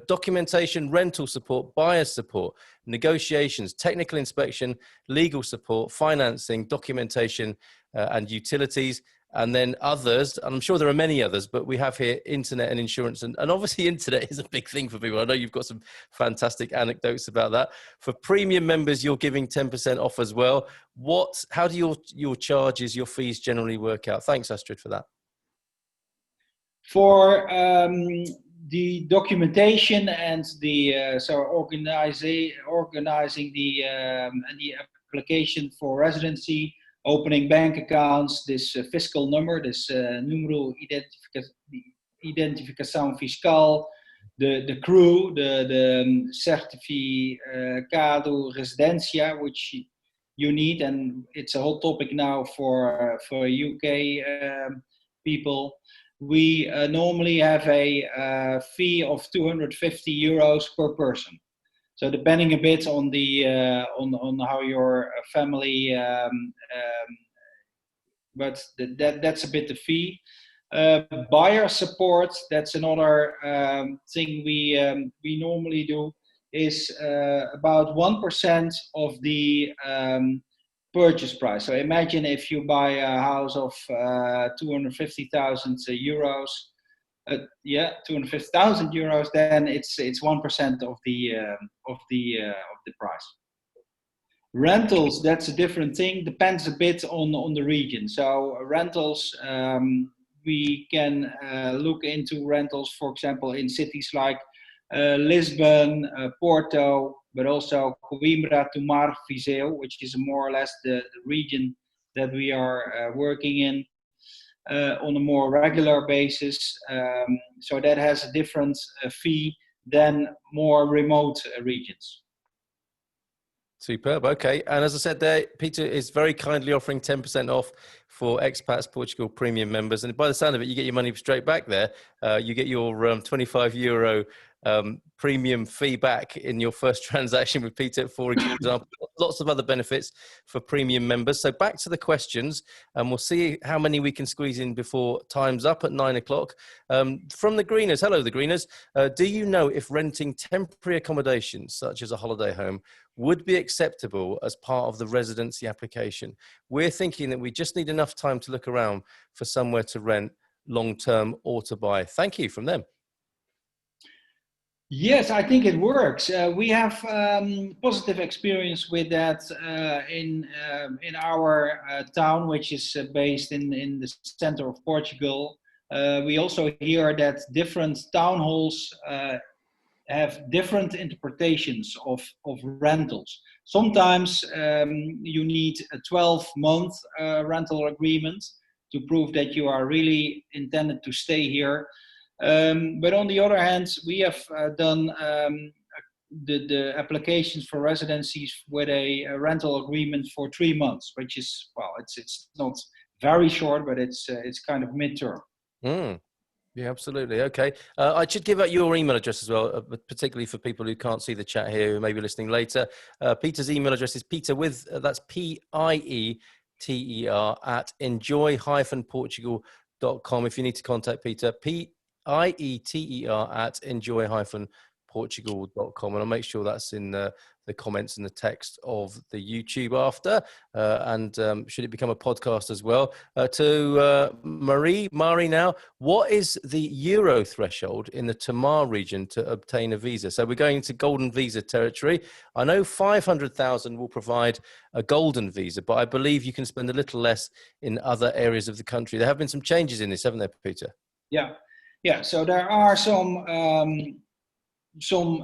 Documentation, rental support, buyer support, negotiations, technical inspection, legal support, financing, documentation, and utilities. And then others, and I'm sure there are many others, but we have here internet and insurance. And obviously internet is a big thing for people. I know you've got some fantastic anecdotes about that. For premium members, you're giving 10% off as well. How do your charges, your fees generally work out? Thanks, Astrid, for that. For the documentation and the organizing the application for residency, opening bank accounts, this fiscal number, this número identificação fiscal, the crew, the certificado residencia, which you need, and it's a hot topic now for UK people. We normally have a fee of €250 per person. So depending a bit on the on how your family, but that's a bit the fee. Buyer support, that's another thing we normally do, is about 1% of the purchase price. So imagine if you buy a house of 250,000 euros. 250,000 euros, then it's 1% of the price. Rentals, that's a different thing, depends a bit on the region. So rentals, we can look into rentals, for example, in cities like Lisbon, Porto, but also Coimbra, Tomar, Viseu, which is more or less the region that we are working in. On a more regular basis, so that has a different fee than more remote regions. Superb. Okay, and as I said there, Pieter is very kindly offering 10% off for Expats Portugal premium members, and by the sound of it, you get your money straight back there. You get your €25 premium fee back in your first transaction with Pieter, for example. Lots of other benefits for premium members. So back to the questions, and we'll see how many we can squeeze in before time's up at 9 o'clock. From the Greeners, hello the Greeners. Do you know if renting temporary accommodation, such as a holiday home, would be acceptable as part of the residency application? We're thinking that we just need enough time to look around for somewhere to rent long-term or to buy. Thank you from them. Yes, I think it works. We have positive experience with that in our town, which is based in the center of Portugal. We also hear that different town halls have different interpretations of rentals. Sometimes you need a 12-month rental agreement to prove that you are really intended to stay here. But on the other hand, we have done the applications for residencies with a rental agreement for 3 months, which is, well, it's not very short, but it's kind of midterm. Yeah, absolutely. Okay. I should give out your email address as well, particularly for people who can't see the chat here, who may be listening later. Pieter's email address is Pieter with, that's Pieter at enjoy-portugal.com. If you need to contact Pieter, Pieter at enjoy-portugal.com. ExpatsPortugalcom, and I'll make sure that's in the comments and the text of the YouTube after, and should it become a podcast as well. To Mari now, what is the euro threshold in the Tamar region to obtain a visa? So we're going into golden visa territory. I know 500,000 will provide a golden visa, but I believe you can spend a little less in other areas of the country. There have been some changes in this, haven't there, Peter? Yeah. So there are some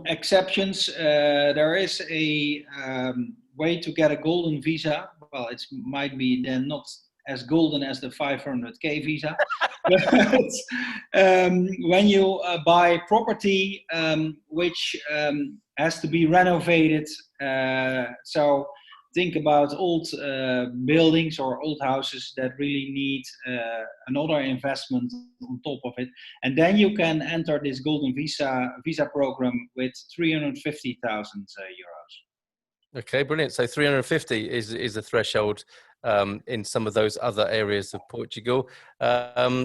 exceptions. There is a way to get a golden visa. Well, it might be then not as golden as the 500k visa. But when you buy property which has to be renovated, so think about old buildings or old houses that really need another investment on top of it, and then you can enter this golden visa program with 350,000 euros. Okay, brilliant. So 350 is the threshold in some of those other areas of Portugal.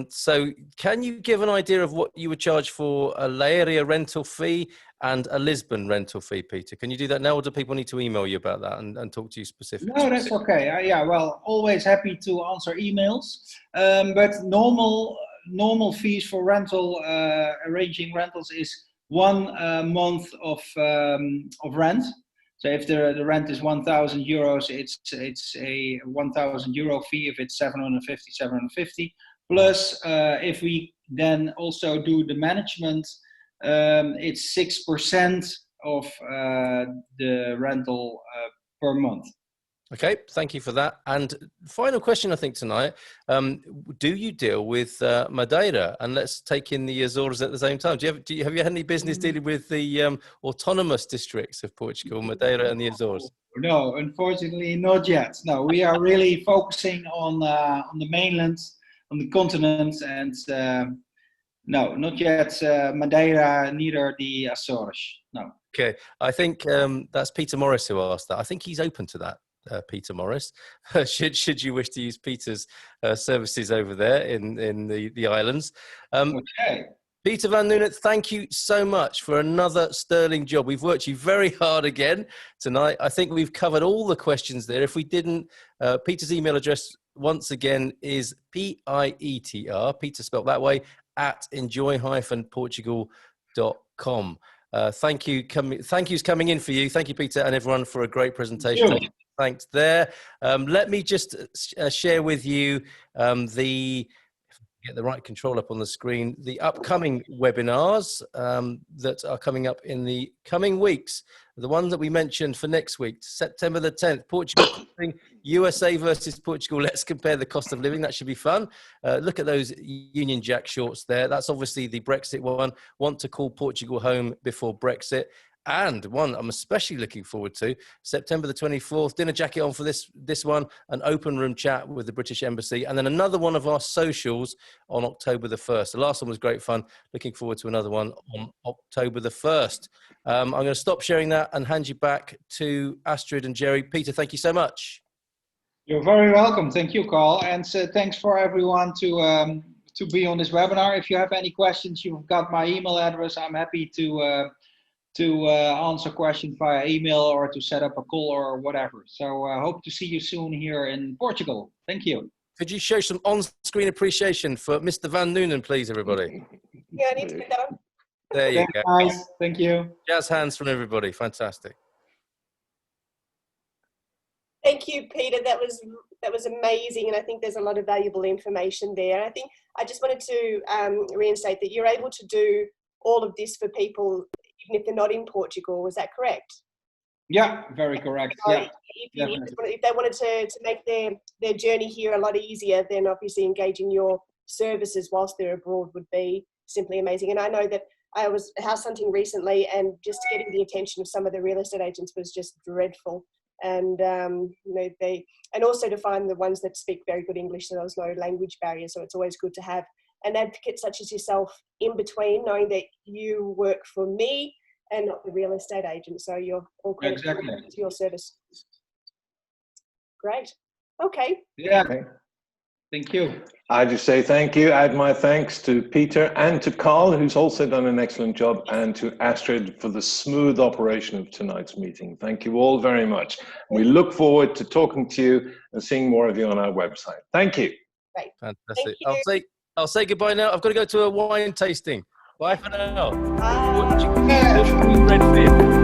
So can you give an idea of what you would charge for a Leiria rental fee and a Lisbon rental fee, Peter? Can you do that now, or do people need to email you about that and talk to you specifically? No, that's okay. Yeah, well, always happy to answer emails. But normal fees for rental, arranging rentals is 1 month of rent. So if the rent is 1,000 euros, it's a 1,000 euro fee. If it's 750. Plus, if we then also do the management, it's 6% of the rental per month. Okay, thank you for that. And final question, I think, tonight. Do you deal with Madeira? And let's take in the Azores at the same time. Have you had any business dealing with the autonomous districts of Portugal, Madeira and the Azores? No, unfortunately not yet. No, we are really focusing on the mainland, on the continent, and no, not yet Madeira, neither the Azores. No. Okay, I think that's Peter Morris who asked that. I think he's open to that. Peter Morris, should you wish to use Peter's services over there in the islands. Okay. Pieter van Nuenen, thank you so much for another sterling job. We've worked you very hard again tonight. I think we've covered all the questions there. If we didn't, Peter's email address once again is Pieter, Peter spelled that way, at enjoy-portugal.com. Thank you's coming in for you. Thank you, Peter, and everyone, for a great presentation. Thanks there. Let me just share with you get the right control up on the screen, the upcoming webinars that are coming up in the coming weeks. The one that we mentioned for next week, September the 10th, Portugal, USA versus Portugal. Let's compare the cost of living. That should be fun. Look at those Union Jack shorts there. That's obviously the Brexit one. Want to call Portugal home before Brexit. And one I'm especially looking forward to, September the 24th, dinner jacket on for this one, an open room chat with the British Embassy, and then another one of our socials on October the 1st. The last one was great fun. Looking forward to another one on October the 1st. I'm going to stop sharing that and hand you back to Astrid and Jerry. Peter, thank you so much. You're very welcome. Thank you, Carl. And thanks for everyone to be on this webinar. If you have any questions, you've got my email address. I'm happy to answer questions via email or to set up a call or whatever. So I hope to see you soon here in Portugal. Thank you. Could you show some on-screen appreciation for Mr. Van Nuenen, please, everybody? Yeah, I need to get that on. There you go. Nice. Thank you. Jazz hands from everybody. Fantastic. Thank you, Peter. That was amazing, and I think there's a lot of valuable information there. I think I just wanted to reinstate that you're able to do all of this for people even if they're not in Portugal. Was that correct? Yeah, very correct. Yeah, if they wanted to make their journey here a lot easier, then obviously engaging your services whilst they're abroad would be simply amazing. And I know that I was house hunting recently, and just getting the attention of some of the real estate agents was just dreadful. And and also to find the ones that speak very good English, so there was no language barrier. So it's always good to have an advocate such as yourself in between, knowing that you work for me and not the real estate agent. So you're all credit to your service. Great. Okay. Yeah. Thank you. I just say thank you. Add my thanks to Pieter and to Carl, who's also done an excellent job, and to Astrid for the smooth operation of tonight's meeting. Thank you all very much. We look forward to talking to you and seeing more of you on our website. Thank you. Great. Fantastic. Thank you. I'll say goodbye now. I've got to go to a wine tasting. Bye for now. Bye. Portuguese Redfin.